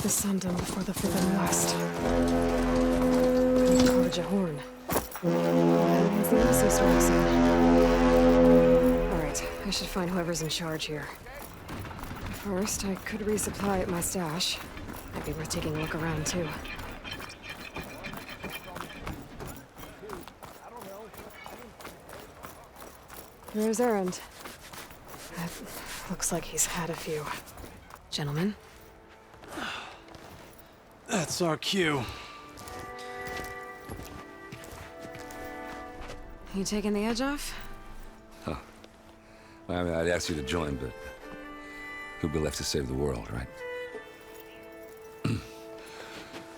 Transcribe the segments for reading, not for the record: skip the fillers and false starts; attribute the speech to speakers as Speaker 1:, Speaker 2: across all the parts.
Speaker 1: the Sundom before the Forbidden West. Carja Horn. That means the embassy storm soon. Alright, I should find whoever's in charge here. First, I could resupply at my stash. Might be worth taking a look around, too. There's Errand. Looks like he's had a few. Gentlemen?
Speaker 2: That's our cue.
Speaker 1: You taking the edge off?
Speaker 3: Huh. Well, I mean, I'd ask you to join, but who'd be left to save the world, right? All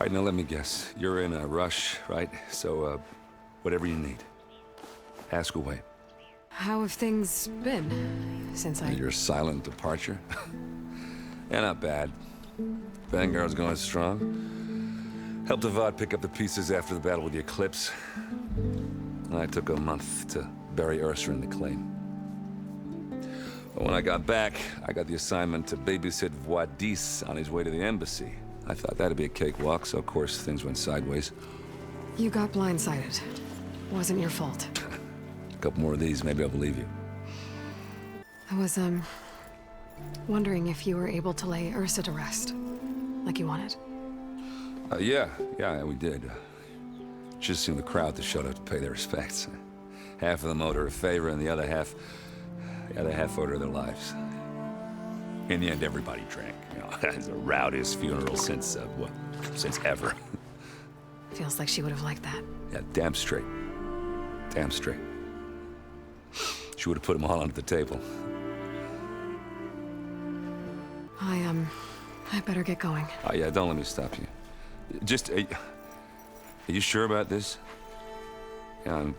Speaker 3: right, now let me guess. You're in a rush, right? So, whatever you need. Ask away.
Speaker 1: How have things been since
Speaker 3: Your silent departure? Yeah, not bad. Vanguard's going strong. Helped Avad pick up the pieces after the battle with the Eclipse. And I took a month to bury Ursa in the claim. But when I got back, I got the assignment to babysit Voidis on his way to the embassy. I thought that'd be a cakewalk, so of course things went sideways.
Speaker 1: You got blindsided. Wasn't your fault.
Speaker 3: A couple more of these, maybe I'll believe you.
Speaker 1: I was, wondering if you were able to lay Ursa to rest, like you wanted.
Speaker 3: Yeah, we did. Just seemed the crowd to showed up to pay their respects. Half of them owed her a favor, and the other half owed her their lives. In the end, everybody drank. You know, it's the rowdiest funeral since ever.
Speaker 1: Feels like she would have liked that.
Speaker 3: Yeah, damn straight. Damn straight. She would have put them all onto the table.
Speaker 1: I better get going.
Speaker 3: Oh, yeah, don't let me stop you. Just, are you sure about this? Yeah, I'm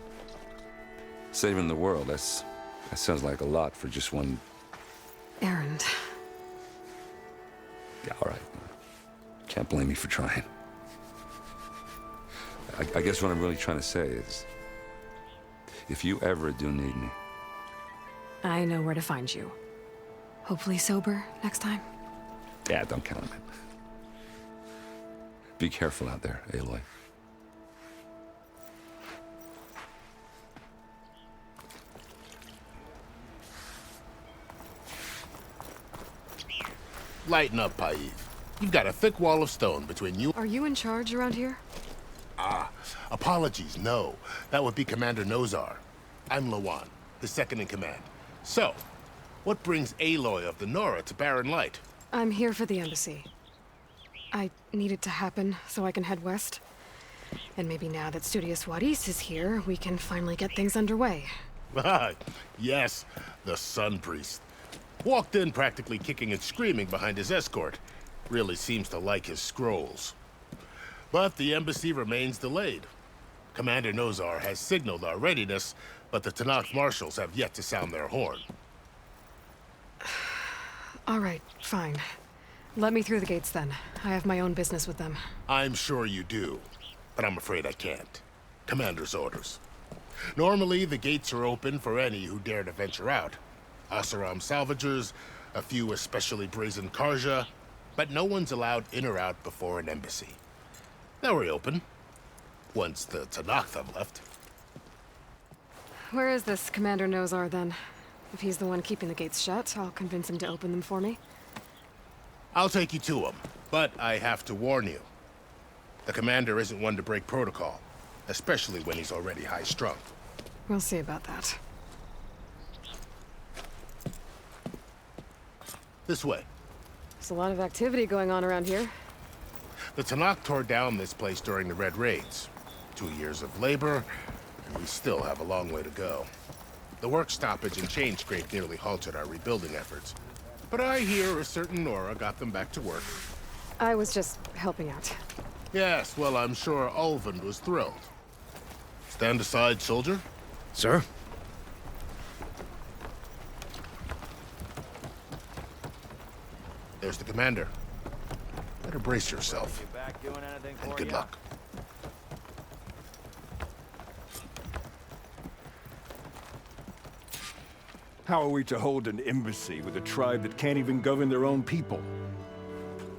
Speaker 3: saving the world. That sounds like a lot for just one...
Speaker 1: Errand.
Speaker 3: Yeah, all right. Can't blame me for trying. I guess what I'm really trying to say is, if you ever do need me...
Speaker 1: I know where to find you. Hopefully sober next time.
Speaker 3: Yeah, don't count on it. Be careful out there, Aloy.
Speaker 4: Lighten up, Paiv. You've got a thick wall of stone between you...
Speaker 1: Are you in charge around here?
Speaker 4: Apologies, no. That would be Commander Nozar. I'm Lawan, the second in command. So, what brings Aloy of the Nora to Barren Light?
Speaker 1: I'm here for the embassy. I need it to happen so I can head west. And maybe now that Studious Wadis is here, we can finally get things underway.
Speaker 4: Yes, the Sun Priest. Walked in practically kicking and screaming behind his escort. Really seems to like his scrolls. But the embassy remains delayed. Commander Nozar has signaled our readiness, but the Tanakh marshals have yet to sound their horn.
Speaker 1: All right, fine. Let me through the gates then. I have my own business with them.
Speaker 4: I'm sure you do, but I'm afraid I can't. Commander's orders. Normally, the gates are open for any who dare to venture out. Asaram salvagers, a few especially brazen Karja, but no one's allowed in or out before an embassy. They'll reopen, once the Tanakh have left.
Speaker 1: Where is this Commander Nozar then? If he's the one keeping the gates shut, I'll convince him to open them for me.
Speaker 4: I'll take you to him, but I have to warn you. The commander isn't one to break protocol, especially when he's already high-strung.
Speaker 1: We'll see about that.
Speaker 4: This way.
Speaker 1: There's a lot of activity going on around here.
Speaker 4: The Tanakh tore down this place during the Red Raids. 2 years of labor, and we still have a long way to go. The work stoppage and chain scrape nearly halted our rebuilding efforts. But I hear a certain Nora got them back to work.
Speaker 1: I was just helping out.
Speaker 4: Yes, well, I'm sure Ulvund was thrilled. Stand aside, soldier.
Speaker 2: Sir?
Speaker 4: There's the commander. Better brace yourself. And good luck.
Speaker 5: How are we to hold an embassy with a tribe that can't even govern their own people?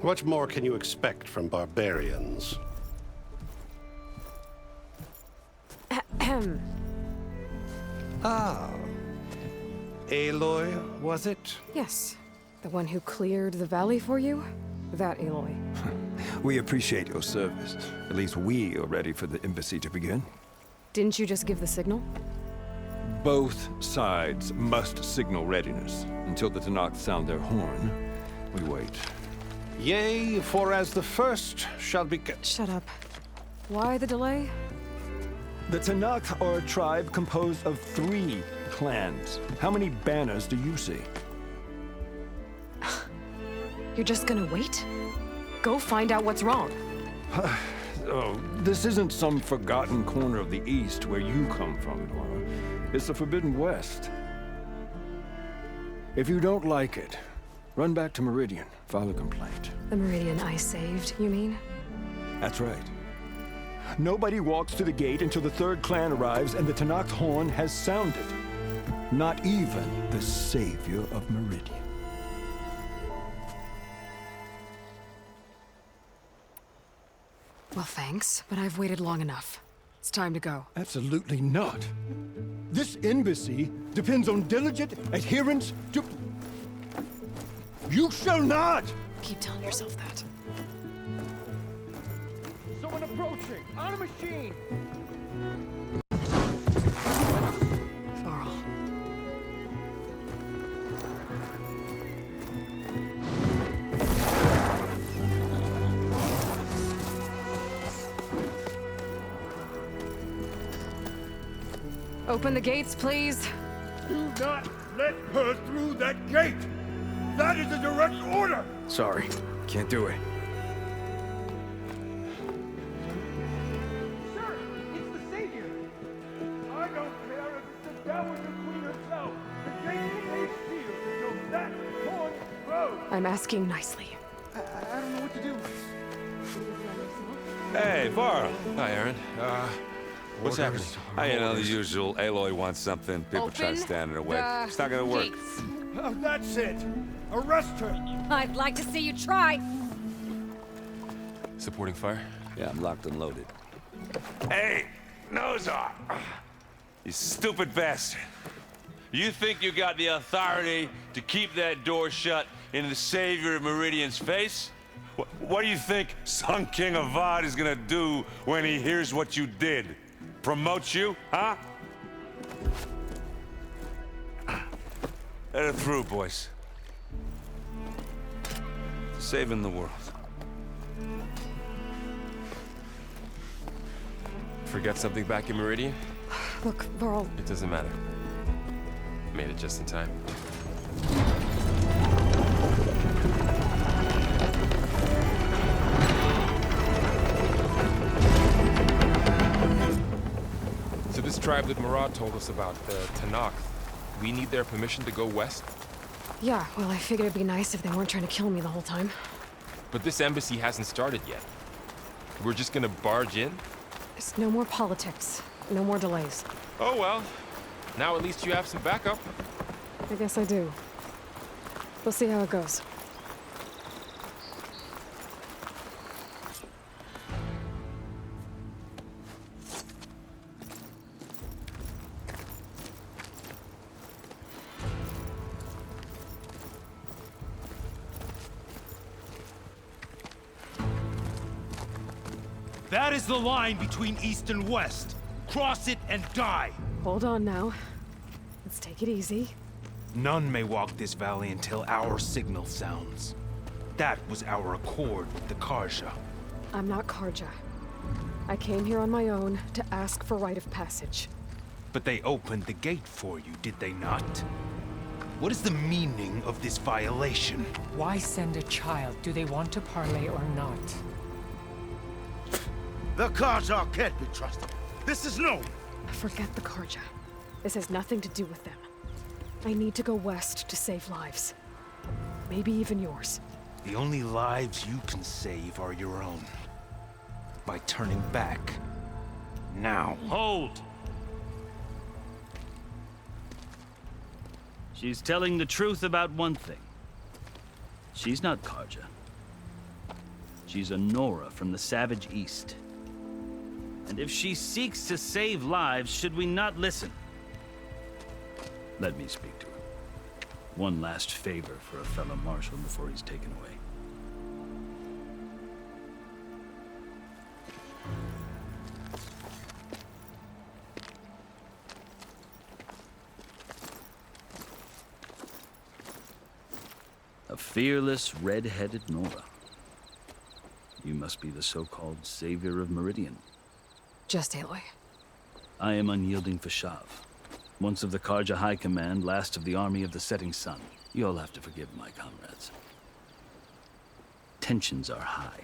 Speaker 5: What more can you expect from barbarians?
Speaker 1: Ahem.
Speaker 5: Ah. Aloy, was it?
Speaker 1: Yes. The one who cleared the valley for you? That Aloy.
Speaker 6: We appreciate your service. At least we are ready for the embassy to begin.
Speaker 1: Didn't you just give the signal?
Speaker 6: Both sides must signal readiness. Until the Tanakh sound their horn, we wait.
Speaker 5: Yea, for as the first shall be...
Speaker 1: Shut up. Why the delay?
Speaker 6: The Tanakh are a tribe composed of 3 clans. How many banners do you see?
Speaker 1: You're just gonna wait? Go find out what's wrong.
Speaker 6: Oh, this isn't some forgotten corner of the East where you come from, Laura. It's the Forbidden West. If you don't like it, run back to Meridian, file a complaint.
Speaker 1: The Meridian I saved, you mean?
Speaker 6: That's right. Nobody walks to the gate until the 3rd clan arrives and the Tanakh's horn has sounded. Not even the savior of Meridian.
Speaker 1: Well, thanks, but I've waited long enough. It's time to go.
Speaker 6: Absolutely not. This embassy depends on diligent adherence to... You shall not!
Speaker 1: Keep telling yourself that.
Speaker 6: Someone approaching! On a machine!
Speaker 1: Varl. Open the gates, please.
Speaker 7: Do not let her through that gate! That is a direct order!
Speaker 2: Sorry, can't do it.
Speaker 7: Sir, it's the Savior! I don't care if it's the Dowager Queen herself! The gate stays sealed until that horn blows!
Speaker 1: I'm asking nicely.
Speaker 7: I don't know what to do.
Speaker 3: Hey, Barren.
Speaker 2: Hi, Aaron. What's happening?
Speaker 3: You know, the usual. Aloy wants something. People try to
Speaker 8: Open
Speaker 3: stand in her way.
Speaker 8: the
Speaker 3: It's not gonna work.
Speaker 8: gates.
Speaker 7: Oh, that's it! Arrest her!
Speaker 8: I'd like to see you try.
Speaker 2: Supporting fire?
Speaker 3: Yeah, I'm locked and loaded. Hey, Nozar! You stupid bastard. You think you got the authority to keep that door shut in the savior of Meridian's face? What do you think Sun King Avad is gonna do when he hears what you did? Promote you, huh? Let it through, boys. Saving the world.
Speaker 2: Forget something back in Meridian?
Speaker 1: Look, Varl,
Speaker 2: It doesn't matter. Made it just in time. So this tribe that Murad told us about, the Tanakh, we need their permission to go west?
Speaker 1: yeah, well, I figured it'd be nice if they weren't trying to kill me the whole time.
Speaker 2: But this embassy hasn't started yet. We're just gonna barge in?
Speaker 1: There's no more politics. No more delays.
Speaker 2: Oh well. Now at least you have some backup.
Speaker 1: I guess I do. We'll see how it goes.
Speaker 7: That is the line between East and West. Cross it and die!
Speaker 1: Hold on now. Let's take it easy.
Speaker 7: None may walk this valley until our signal sounds. That was our accord with the Karja.
Speaker 1: I'm not Karja. I came here on my own to ask for rite of passage.
Speaker 7: But they opened the gate for you, did they not? What is the meaning of this violation?
Speaker 9: Why send a child? Do they want to parley or not?
Speaker 7: The Karja can't be trusted. This is known.
Speaker 1: Forget the Karja. This has nothing to do with them. I need to go west to save lives. Maybe even yours.
Speaker 7: The only lives you can save are your own. By turning back. Now.
Speaker 10: Hold! She's telling the truth about one thing. She's not Karja.
Speaker 8: She's a Nora from the Savage East. And if she seeks to save lives, should we not listen? Let me speak to her. One last favor for a fellow marshal before he's taken away. A fearless, red-headed Nora. You must be the so-called savior of Meridian.
Speaker 1: Just Aloy.
Speaker 8: I am Unyielding Fashav, once of the Karja High Command, last of the Army of the Setting Sun. You'll have to forgive my comrades. Tensions are high.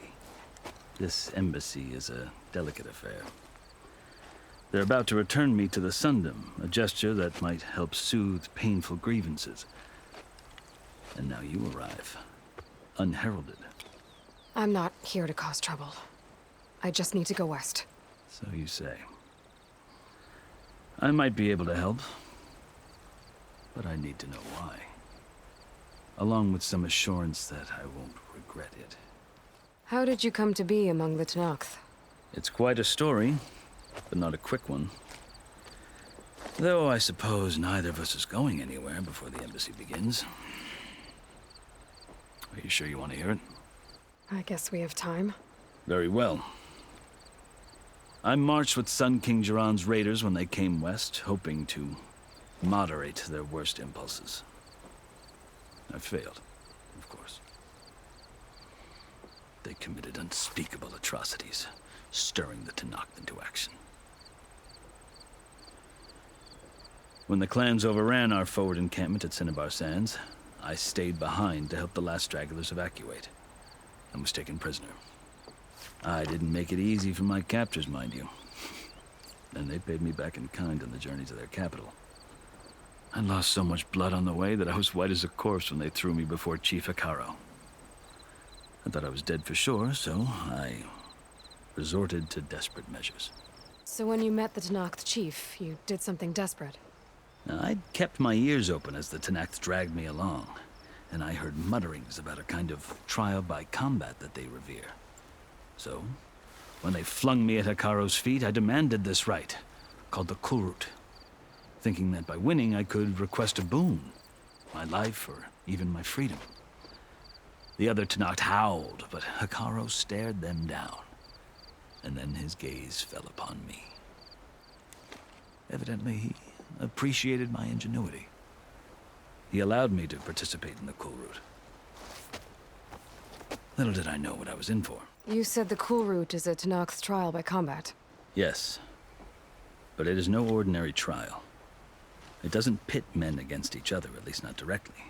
Speaker 8: This embassy is a delicate affair. They're about to return me to the Sundom, a gesture that might help soothe painful grievances. And now you arrive, unheralded.
Speaker 1: I'm not here to cause trouble. I just need to go west.
Speaker 8: So you say. I might be able to help, but I need to know why. Along with some assurance that I won't regret it.
Speaker 1: How did you come to be among the Tenakth?
Speaker 8: It's quite a story, but not a quick one. Though I suppose neither of us is going anywhere before the embassy begins. Are you sure you want to hear it?
Speaker 1: I guess we have time.
Speaker 8: Very well. I marched with Sun King Jiran's raiders when they came west, hoping to moderate their worst impulses. I failed, of course. They committed unspeakable atrocities, stirring the Tenakth into action. When the clans overran our forward encampment at Cinnabar Sands, I stayed behind to help the last stragglers evacuate, and was taken prisoner. I didn't make it easy for my captors, mind you. And they paid me back in kind on the journey to their capital. I lost so much blood on the way that I was white as a corpse when they threw me before Chief Hekaro. I thought I was dead for sure, so I resorted to desperate measures.
Speaker 1: So when you met the Tenakth chief, you did something desperate?
Speaker 8: I'd kept my ears open as the Tenakth dragged me along, and I heard mutterings about a kind of trial by combat that they revere. So, when they flung me at Hekaro's feet, I demanded this right, called the Kulrut, thinking that by winning I could request a boon, my life or even my freedom. The other Tenakth howled, but Hekaro stared them down, and then his gaze fell upon me. Evidently, he appreciated my ingenuity. He allowed me to participate in the Kulrut. Little did I know what I was in for.
Speaker 1: You said the Kulrut is a Tenakth trial by combat.
Speaker 8: Yes, but it is no ordinary trial. It doesn't pit men against each other, at least not directly.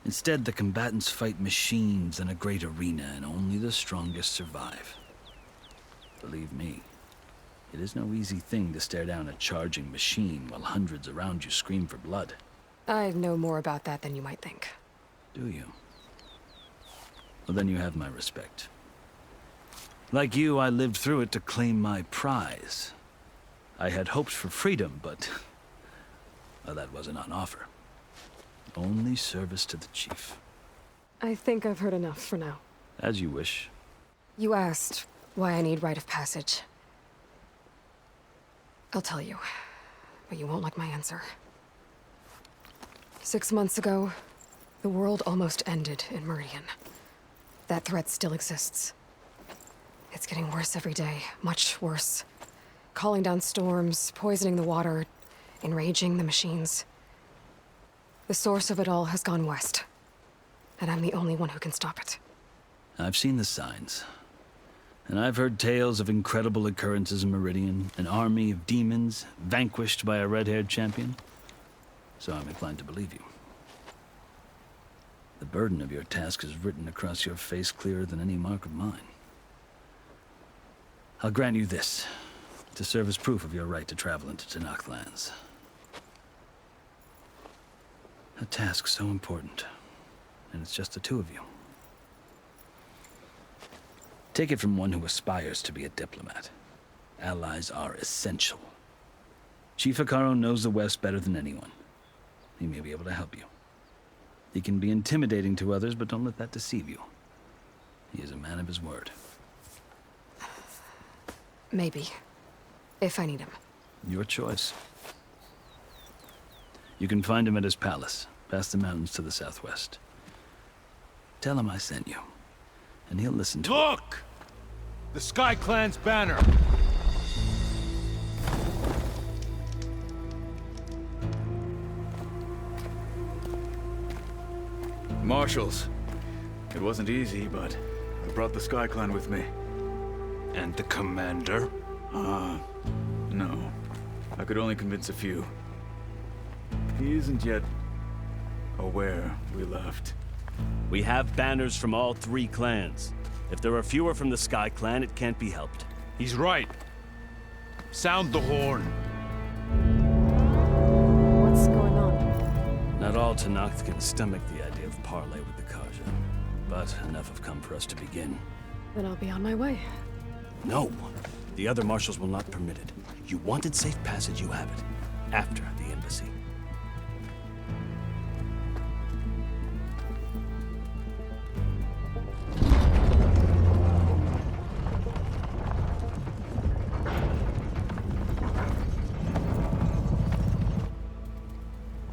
Speaker 8: Instead, the combatants fight machines in a great arena, and only the strongest survive. Believe me, it is no easy thing to stare down a charging machine while hundreds around you scream for blood.
Speaker 1: I know more about that than you might think.
Speaker 8: Do you? Well, then you have my respect. Like you, I lived through it to claim my prize. I had hoped for freedom, but well, that wasn't on offer. Only service to the chief.
Speaker 1: I think I've heard enough for now.
Speaker 8: As you wish.
Speaker 1: You asked why I need rite of passage. I'll tell you, but you won't like my answer. 6 months ago, the world almost ended in Meridian. That threat still exists. It's getting worse every day, much worse. Calling down storms, poisoning the water, enraging the machines. The source of it all has gone west, and I'm the only one who can stop it.
Speaker 8: I've seen the signs. And I've heard tales of incredible occurrences in Meridian, an army of demons vanquished by a red-haired champion. So I'm inclined to believe you. The burden of your task is written across your face clearer than any mark of mine. I'll grant you this, to serve as proof of your right to travel into Tenakth lands. A task so important, and it's just the two of you. Take it from one who aspires to be a diplomat. Allies are essential. Chief Hekaro knows the West better than anyone. He may be able to help you. He can be intimidating to others, but don't let that deceive you. He is a man of his word.
Speaker 1: Maybe. If I need him.
Speaker 8: Your choice. You can find him at his palace, past the mountains to the southwest. Tell him I sent you, and he'll listen to
Speaker 5: Look! The Sky Clan's banner.
Speaker 10: Marshals. It wasn't easy, but I brought the Sky Clan with me.
Speaker 5: And the commander?
Speaker 10: No. I could only convince a few. He isn't yet aware we left.
Speaker 11: We have banners from all 3 clans. If there are fewer from the Sky Clan, it can't be helped.
Speaker 5: He's right. Sound the horn.
Speaker 1: What's going on?
Speaker 8: Not all Tenakth can stomach the idea of parley with the Karja, but enough have come for us to begin.
Speaker 1: Then I'll be on my way.
Speaker 11: No. The other marshals will not permit it. You wanted safe passage, you have it. After the embassy.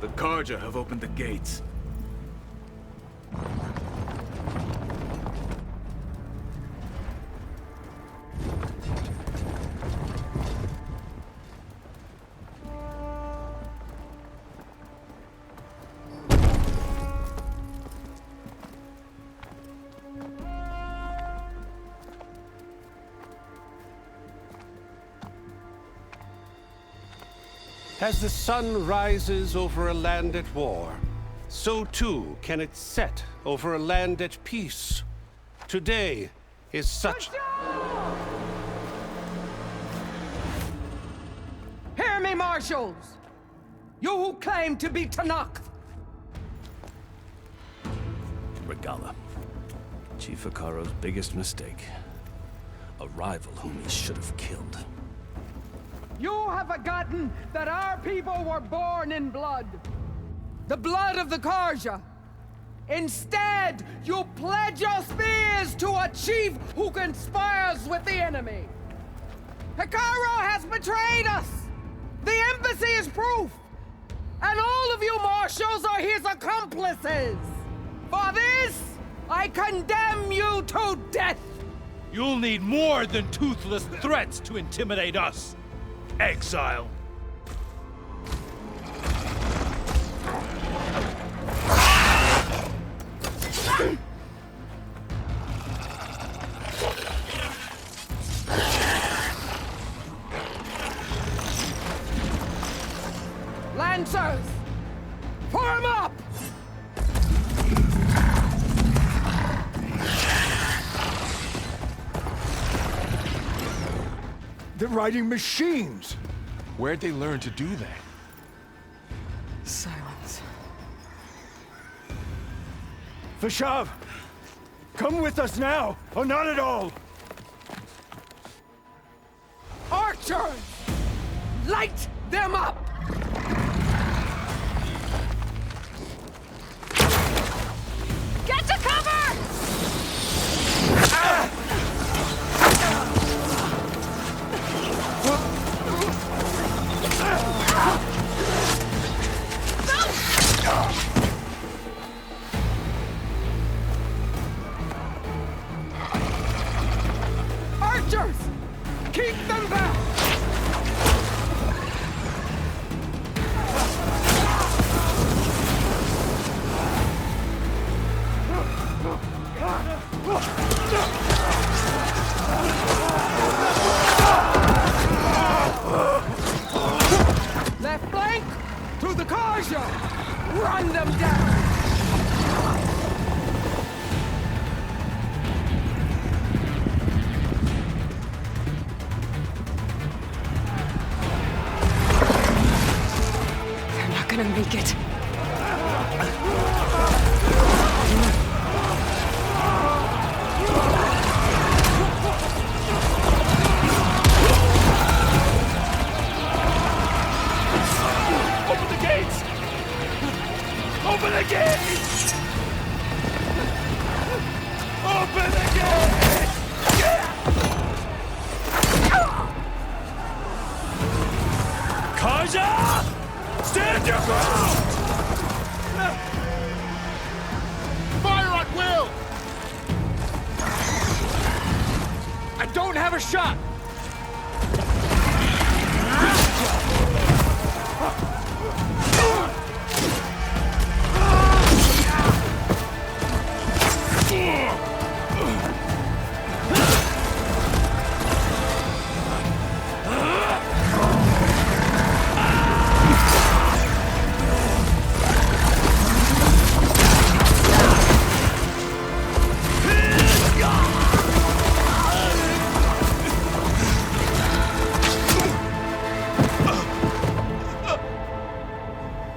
Speaker 10: The Karja have opened the gates.
Speaker 12: As the sun rises over a land at war, so too can it set over a land at peace. Today is such...
Speaker 9: Hear me, marshals! You who claim to be Tenakth!
Speaker 8: Regalla. Chief Hikaro's biggest mistake. A rival whom he should have killed.
Speaker 9: You have forgotten that our people were born in blood. The blood of the Karja. Instead, you pledge your spears to a chief who conspires with the enemy. Hikaro has betrayed us! The embassy is proof! And all of you marshals are his accomplices! For this, I condemn you to death!
Speaker 5: You'll need more than toothless threats to intimidate us. Exile.
Speaker 9: Lancers! Form up!
Speaker 6: They're riding machines!
Speaker 2: Where'd they learn to do that?
Speaker 1: Silence.
Speaker 6: Vashav! Come with us now, or not at all!
Speaker 9: Archers! Light them up! Get to cover! Archers! Keep them back! Left flank! To the Karja! Run them down!
Speaker 1: They're not gonna make it.
Speaker 5: Open the gates! Open the gates! Open the gates! Stand your ground!
Speaker 4: Fire at will!
Speaker 5: I don't have a shot!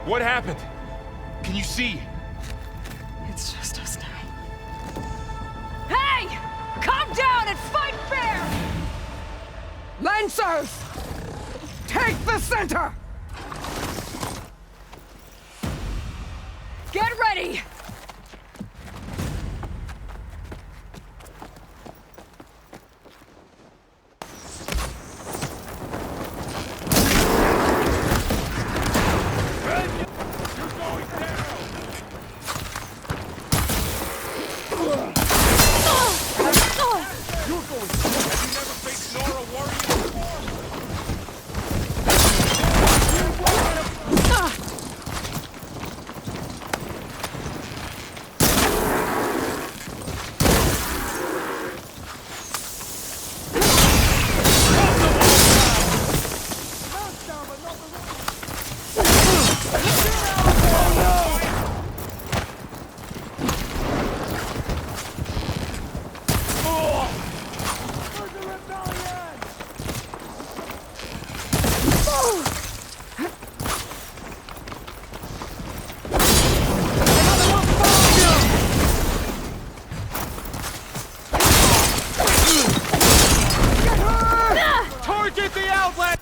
Speaker 2: What happened? Can you see?
Speaker 1: It's just us now.
Speaker 9: Hey! Calm down and fight fair! Lancers! Take the center! Get ready!
Speaker 5: Target the outlet!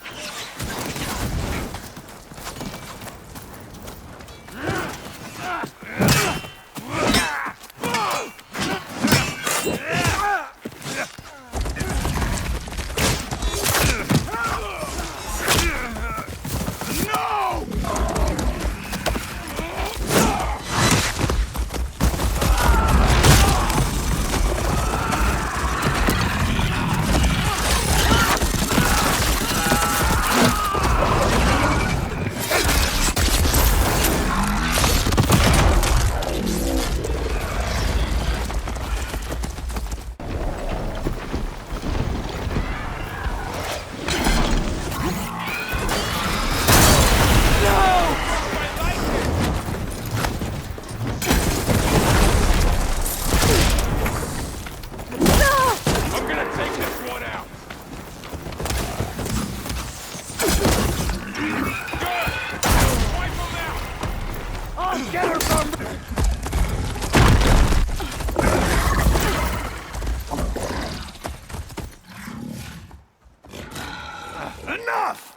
Speaker 5: Enough!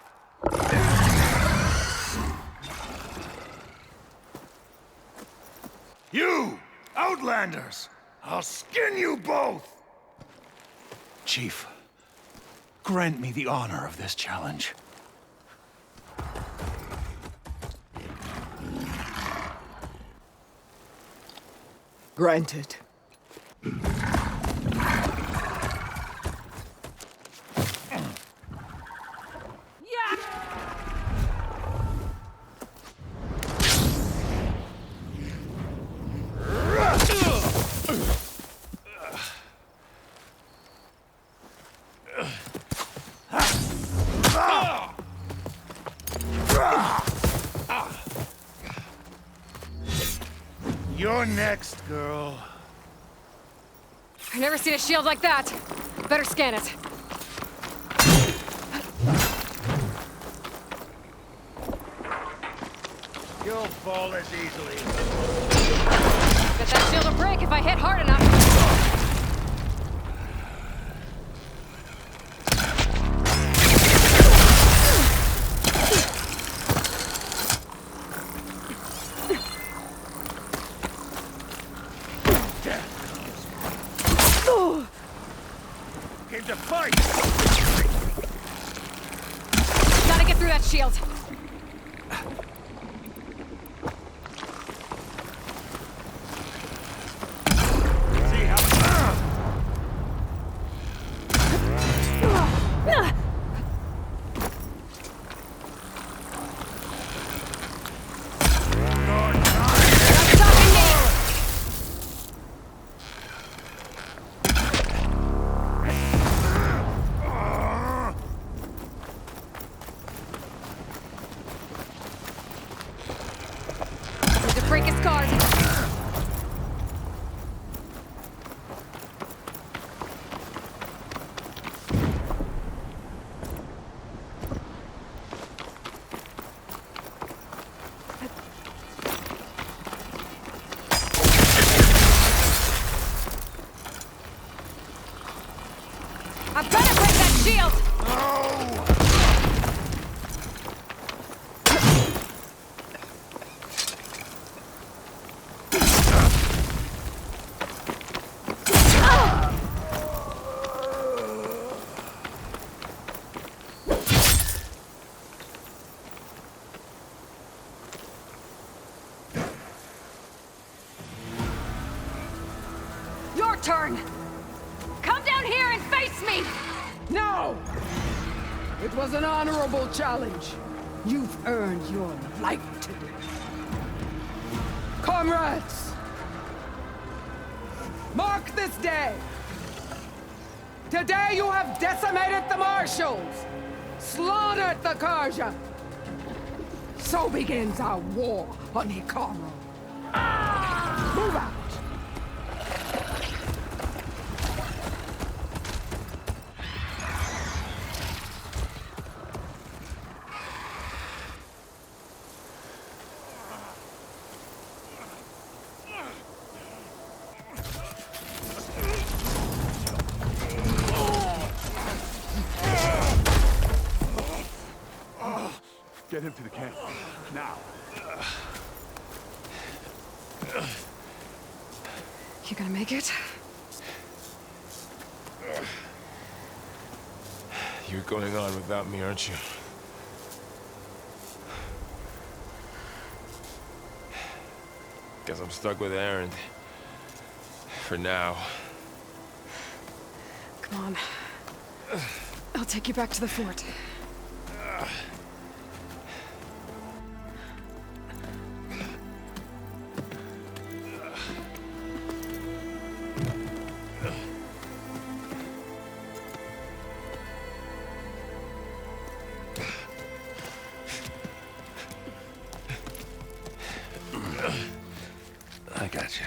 Speaker 5: You, Outlanders! I'll skin you both! Chief, grant me the honor of this challenge.
Speaker 9: Granted.
Speaker 5: You're next, girl.
Speaker 1: I've never seen a shield like that. Better scan it.
Speaker 5: You'll fall as easily.
Speaker 1: Bet that shield will break if I hit hard enough.
Speaker 5: Came to fight!
Speaker 1: Gotta get through that shield. break his guard.
Speaker 13: I better break that shield! Your turn! Come down here and face me!
Speaker 9: No! It was an honorable challenge. You've earned your life today. Comrades! Mark this day! Today you have decimated the Marshals! Slaughtered the Karja! So begins our war on Hikaru. Move out!
Speaker 6: Get him to the camp. Now.
Speaker 1: You gonna make it?
Speaker 2: You're going on without me, aren't you? Guess I'm stuck with Aaron. For now.
Speaker 1: Come on. I'll take you back to the fort.
Speaker 3: I got you.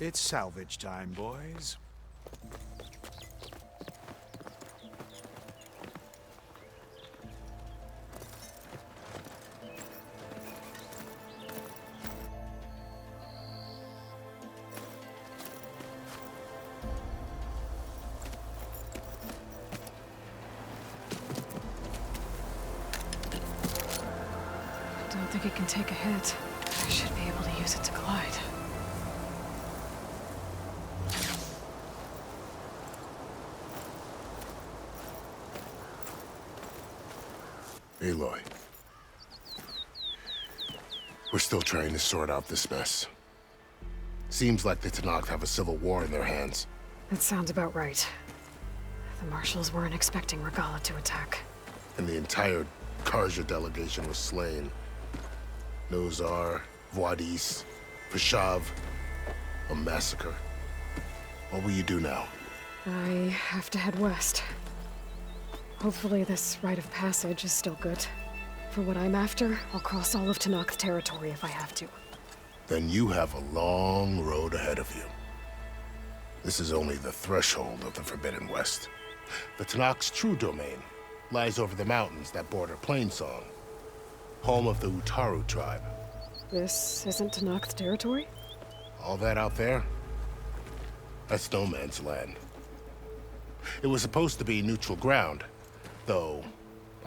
Speaker 5: It's salvage time, boys.
Speaker 1: I don't think it can take a hit. I should be able to use it to glide.
Speaker 4: Aloy. We're still trying to sort out this mess. Seems like the Tenakth have a civil war in their hands.
Speaker 1: That sounds about right. The Marshals weren't expecting Regalla to attack.
Speaker 4: And the entire Karja delegation was slain. Nozar, Voidis, Vashav. A massacre. What will you do now?
Speaker 1: I have to head west. Hopefully this rite of passage is still good. For what I'm after, I'll cross all of Tenakth territory if I have to.
Speaker 4: Then you have a long road ahead of you. This is only the threshold of the Forbidden West. The Tenakth's true domain lies over the mountains that border Plainsong, home of the Utaru tribe.
Speaker 1: This isn't Tenakth territory?
Speaker 4: All that out there? That's no man's land. It was supposed to be neutral ground, though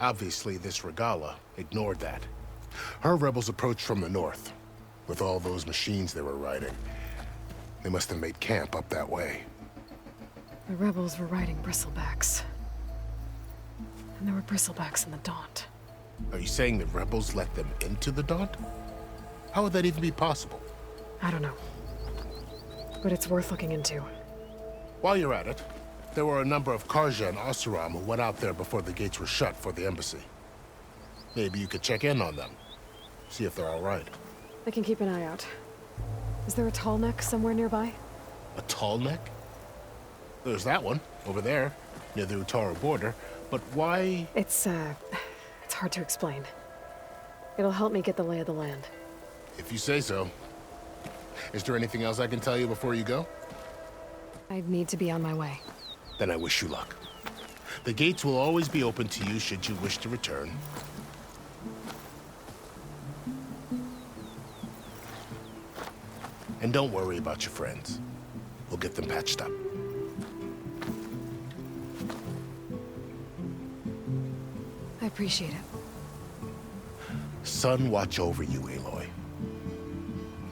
Speaker 4: obviously this Regalla ignored that. Her rebels approached from the north, with all those machines they were riding. They must have made camp up that way.
Speaker 1: The rebels were riding bristlebacks. And there were bristlebacks in the Daunt.
Speaker 4: Are you saying the rebels let them into the Daunt? How would that even be possible?
Speaker 1: I don't know. But it's worth looking into.
Speaker 4: While you're at it, There were a number of Karja and Oseram who went out there before the gates were shut for the embassy. Maybe you could check in on them. See if they're all right.
Speaker 1: I can keep an eye out. Is there a tall neck somewhere nearby?
Speaker 4: A tall neck? There's that one, over there, near the Utara border. But why?
Speaker 1: It's hard to explain. It'll help me get the lay of the land.
Speaker 4: If you say so. Is there anything else I can tell you before you go?
Speaker 1: I need to be on my way.
Speaker 4: Then I wish you luck. The gates will always be open to you should you wish to return. And don't worry about your friends. We'll get them patched up.
Speaker 1: I appreciate it.
Speaker 4: Sun watch over you, Aloy.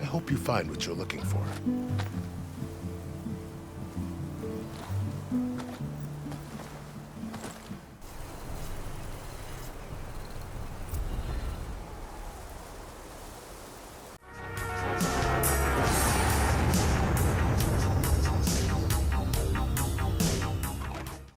Speaker 4: I hope you find what you're looking for.